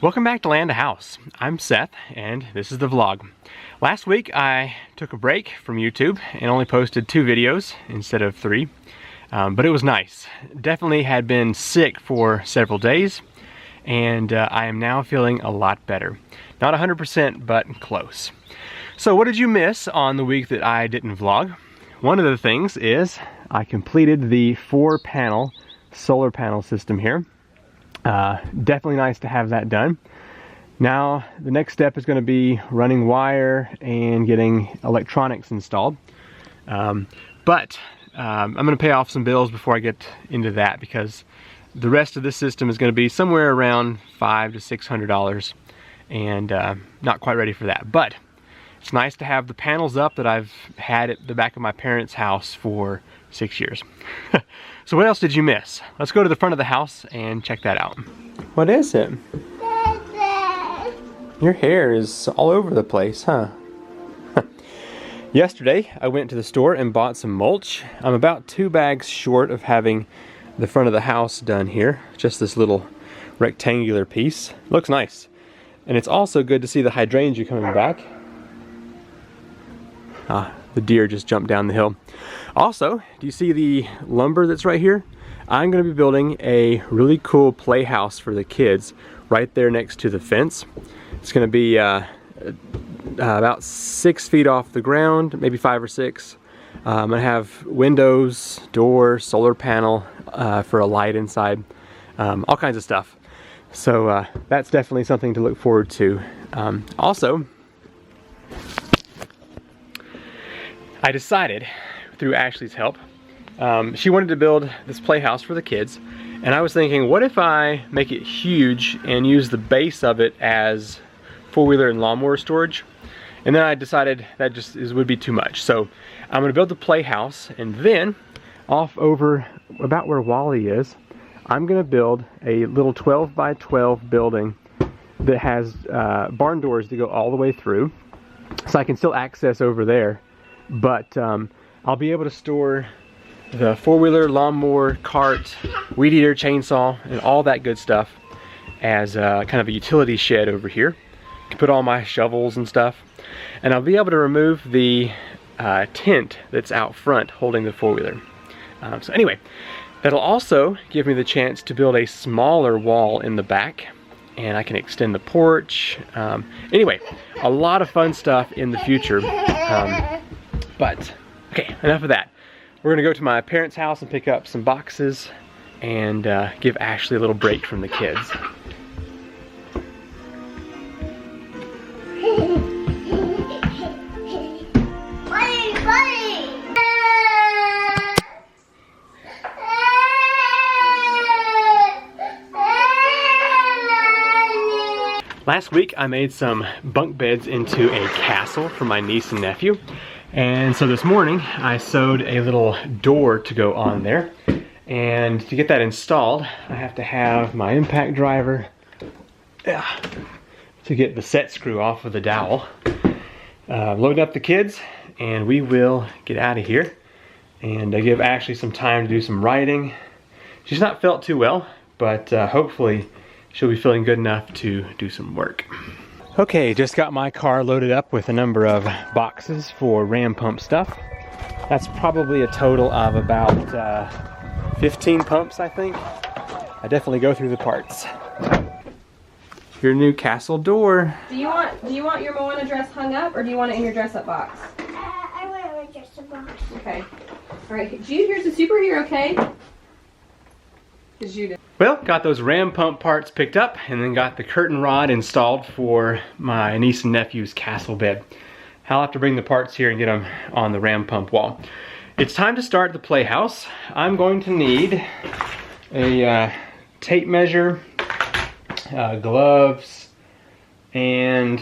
Welcome back to Land a House. I'm Seth, and this is the vlog. Last week I took a break from YouTube and only posted 2 videos instead of 3, but it was nice. Definitely had been sick for several days, and I am now feeling a lot better. Not 100%, but close. So what did you miss on the week that I didn't vlog? One of the things is I completed the 4-panel solar panel system here. Definitely nice to have that done. Now the next step is going to be running wire and getting electronics installed. But I'm going to pay off some bills before I get into that, because the rest of this system is going to be somewhere around $500 to $600, and not quite ready for that. But it's nice to have the panels up that I've had at the back of my parents' house for 6 years. So what else did you miss? Let's go to the front of the house and check that out. What is it? Your hair is all over the place, huh? Yesterday, I went to the store and bought some mulch. I'm about 2 bags short of having the front of the house done here. Just this little rectangular piece. Looks nice. And it's also good to see the hydrangea coming back. The deer just jumped down the hill. Also, do you see the lumber that's right here? I'm going to be building a really cool playhouse for the kids right there next to the fence. It's going to be about 6 feet off the ground, maybe 5 or 6. I'm going to have windows, door, solar panel for a light inside, all kinds of stuff. So that's definitely something to look forward to. Also, I decided, through Ashley's help, she wanted to build this playhouse for the kids, and I was thinking, what if I make it huge and use the base of it as 4-wheeler and lawnmower storage? And then I decided that just would be too much. So I'm going to build the playhouse, and then off over about where Wally is, I'm going to build a little 12 by 12 building that has barn doors that go all the way through, so I can still access over there. But I'll be able to store the 4-wheeler, lawnmower, cart, weed eater, chainsaw, and all that good stuff as kind of a utility shed over here. I can put all my shovels and stuff. And I'll be able to remove the tent that's out front holding the 4-wheeler. So anyway, that'll also give me the chance to build a smaller wall in the back, and I can extend the porch. Anyway, a lot of fun stuff in the future. But, okay, enough of that. We're gonna go to my parents' house and pick up some boxes and give Ashley a little break from the kids. Last week I made some bunk beds into a castle for my niece and nephew. And so this morning I sewed a little door to go on there. And to get that installed, I have to have my impact driver to get the set screw off of the dowel. Load up the kids and we will get out of here. And I give Ashley some time to do some writing. She's not felt too well, but hopefully she'll be feeling good enough to do some work. Okay, just got my car loaded up with a number of boxes for ram pump stuff. That's probably a total of about 15 pumps, I think. I definitely go through the parts. Your new castle door. Do you want your Moana dress hung up, or do you want it in your dress-up box? I want my dress-up box. Okay. All right. Jude, here's the superhero, okay? Because Jude. Well, got those ram pump parts picked up, and then got the curtain rod installed for my niece and nephew's castle bed. I'll have to bring the parts here and get them on the ram pump wall. It's time to start the playhouse. I'm going to need a tape measure, gloves, and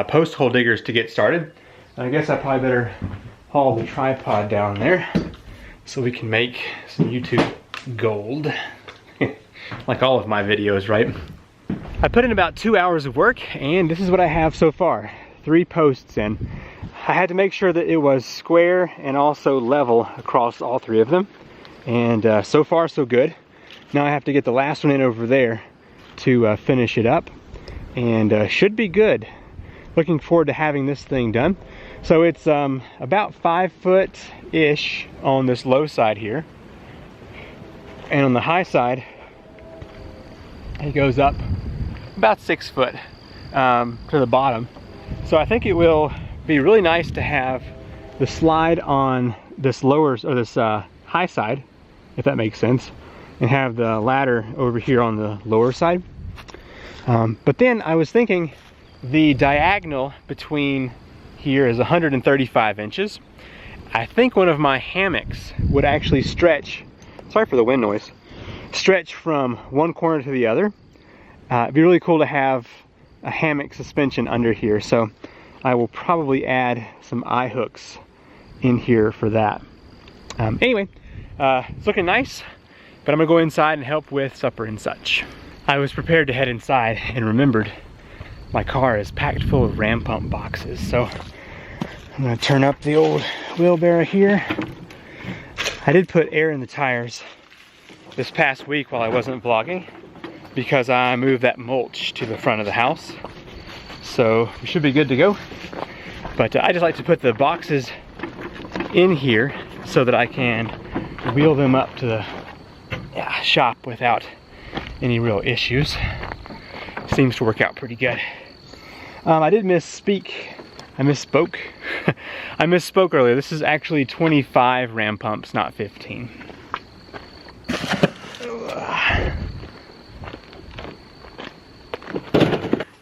post hole diggers to get started. I guess I probably better haul the tripod down there so we can make some YouTube gold. Like all of my videos, right? I put in about 2 hours of work, and this is what I have so far. 3 posts in. I had to make sure that it was square and also level across all 3 of them. And so far so good. Now I have to get the last one in over there to finish it up. and should be good. Looking forward to having this thing done. So it's about 5 foot-ish on this low side here. And on the high side, it goes up about 6 foot to the bottom. So I think it will be really nice to have the slide on this lower, or this high side, if that makes sense, and have the ladder over here on the lower side. But then I was thinking the diagonal between here is 135 inches. I think one of my hammocks would actually stretch, sorry for the wind noise, stretch from one corner to the other. It'd be really cool to have a hammock suspension under here, so I will probably add some eye hooks in here for that. Anyway, it's looking nice, but I'm gonna go inside and help with supper and such. I was prepared to head inside and remembered my car is packed full of ram pump boxes, so I'm gonna turn up the old wheelbarrow here. I did put air in the tires this past week while I wasn't vlogging because I moved that mulch to the front of the house. So we should be good to go. But I just like to put the boxes in here so that I can wheel them up to the shop without any real issues. Seems to work out pretty good. I did misspeak. I misspoke. I misspoke earlier. This is actually 25 ram pumps, not 15.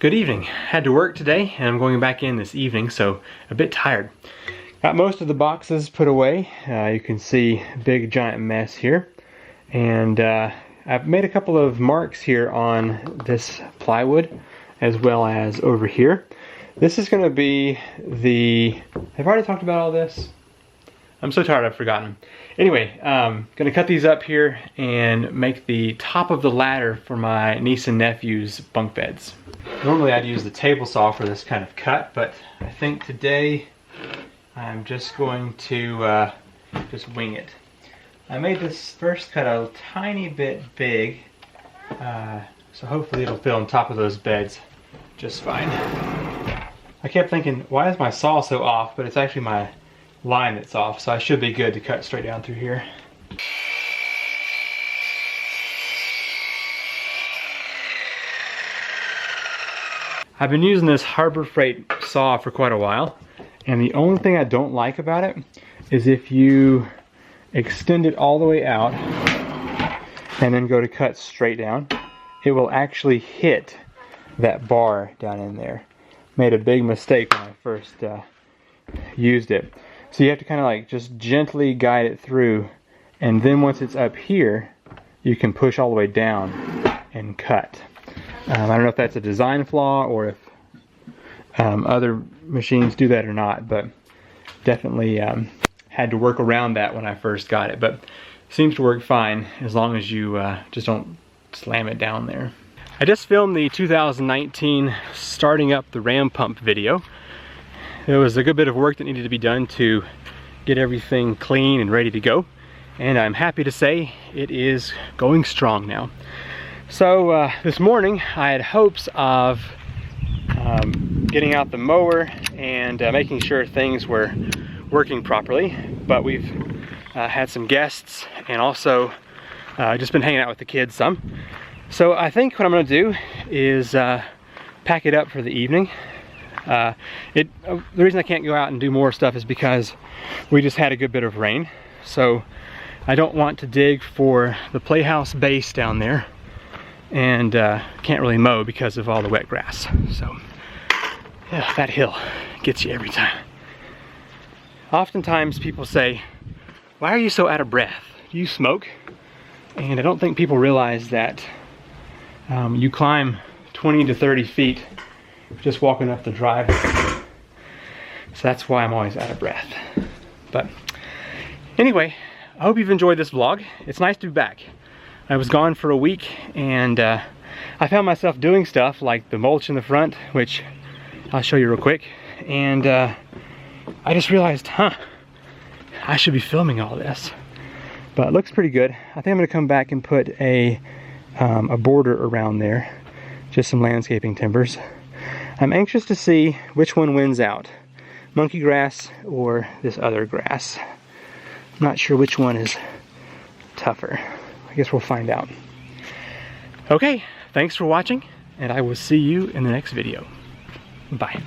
Good evening. Had to work today and I'm going back in this evening, so a bit tired. Got most of the boxes put away. You can see big giant mess here. And I've made a couple of marks here on this plywood as well as over here. This is going to be the, I've already talked about all this. I'm so tired I've forgotten. Anyway, going to cut these up here and make the top of the ladder for my niece and nephew's bunk beds. Normally I'd use the table saw for this kind of cut, but I think today I'm just going to just wing it. I made this first cut a tiny bit big, so hopefully it'll fit on top of those beds just fine. I kept thinking, why is my saw so off? But it's actually my line that's off, so I should be good to cut straight down through here. I've been using this Harbor Freight saw for quite a while, and the only thing I don't like about it is if you extend it all the way out and then go to cut straight down, it will actually hit that bar down in there. Made a big mistake when I first used it. So you have to kind of like just gently guide it through, and then once it's up here, you can push all the way down and cut. I don't know if that's a design flaw or if other machines do that or not, but definitely had to work around that when I first got it. But it seems to work fine as long as you just don't slam it down there. I just filmed the 2019 starting up the ram pump video. There was a good bit of work that needed to be done to get everything clean and ready to go, and I'm happy to say it is going strong now. So this morning I had hopes of getting out the mower and making sure things were working properly, but we've had some guests and also just been hanging out with the kids some. So I think what I'm going to do is pack it up for the evening. The reason I can't go out and do more stuff is because we just had a good bit of rain. So I don't want to dig for the playhouse base down there, and can't really mow because of all the wet grass. So yeah, that hill gets you every time. Oftentimes people say, why are you so out of breath? Do you smoke? And I don't think people realize that you climb 20 to 30 feet just walking up the driveway. So that's why I'm always out of breath. But anyway, I hope you've enjoyed this vlog. It's nice to be back. I was gone for a week, and I found myself doing stuff like the mulch in the front, which I'll show you real quick. And I just realized, I should be filming all this. But it looks pretty good. I think I'm gonna come back and put a border around there just some landscaping timbers. I'm anxious to see which one wins out, monkey grass or this other grass. I'm not sure which one is tougher. I guess we'll find out. Okay, thanks for watching, and I will see you in the next video. Bye.